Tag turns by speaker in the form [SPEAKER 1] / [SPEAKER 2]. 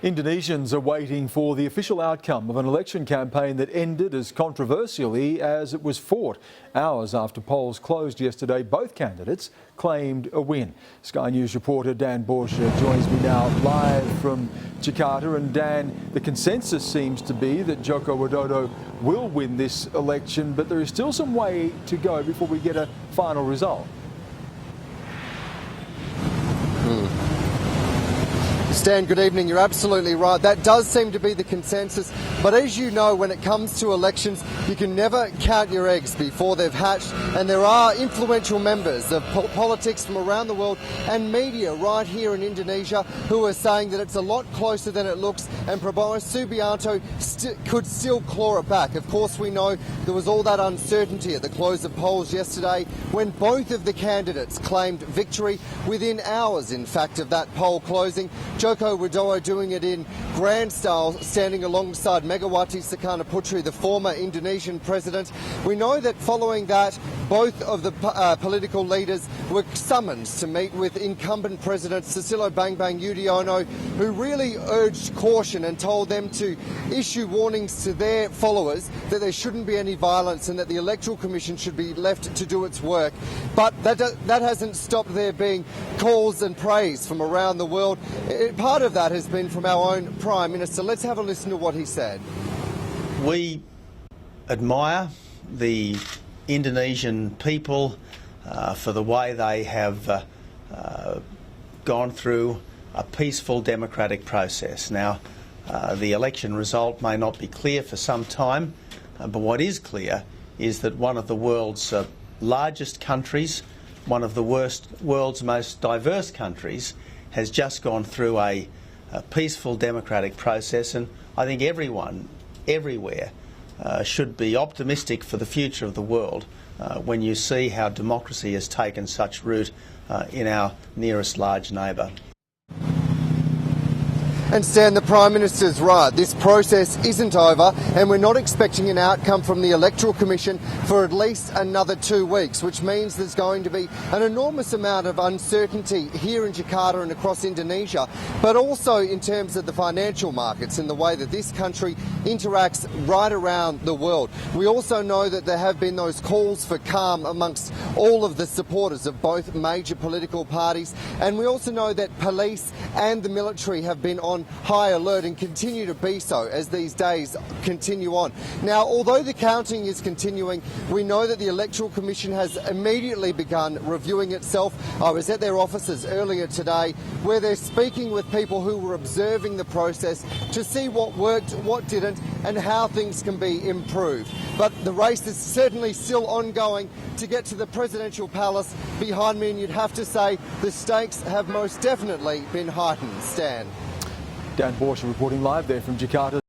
[SPEAKER 1] Indonesians are waiting for the official outcome of an election campaign that ended as controversially as it was fought. Hours after polls closed yesterday, both candidates claimed a win. Sky News reporter Dan Borsche joins me now live from Jakarta. And Dan, the consensus seems to be that Joko Widodo will win this election, but there is still some way to go before we get a final result.
[SPEAKER 2] Stan, good evening. You're absolutely right. That does seem to be the consensus. But as you know, when it comes to elections, you can never count your eggs before they've hatched. And there are influential members of politics from around the world and media right here in Indonesia who are saying that it's a lot closer than it looks, and Prabowo Subianto could still claw it back. Of course, we know there was all that uncertainty at the close of polls yesterday when both of the candidates claimed victory within hours, in fact, of that poll closing. Joko Widodo doing it in grand style, standing alongside Megawati Sukarno Putri, the former Indonesian president. We know that following that, both of the political leaders were summoned to meet with incumbent President Susilo Bambang Yudhoyono, who really urged caution and told them to issue warnings to their followers that there shouldn't be any violence and that the Electoral Commission should be left to do its work. But that hasn't stopped there being calls and praise from around the world. Part of that has been from our own Prime Minister. Let's have a listen to what he said.
[SPEAKER 3] We admire the Indonesian people for the way they have gone through a peaceful democratic process. Now, the election result may not be clear for some time, but what is clear is that one of the world's largest countries, one of the world's most diverse countries, has just gone through a peaceful democratic process, and I think everyone, everywhere, should be optimistic for the future of the world when you see how democracy has taken such root in our nearest large neighbour.
[SPEAKER 2] And Stan, the Prime Minister's right. This process isn't over, and we're not expecting an outcome from the Electoral Commission for at least another 2 weeks, which means there's going to be an enormous amount of uncertainty here in Jakarta and across Indonesia, but also in terms of the financial markets and the way that this country interacts right around the world. We also know that there have been those calls for calm amongst all of the supporters of both major political parties, and we also know that police and the military have been on high alert and continue to be so as these days continue on. Now, although the counting is continuing, we know that the Electoral Commission has immediately begun reviewing itself. I was at their offices earlier today where they're speaking with people who were observing the process to see what worked, what didn't, and how things can be improved. But the race is certainly still ongoing to get to the presidential palace behind me, and you'd have to say the stakes have most definitely been heightened. Stan.
[SPEAKER 1] Dan Borsche reporting live there from Jakarta.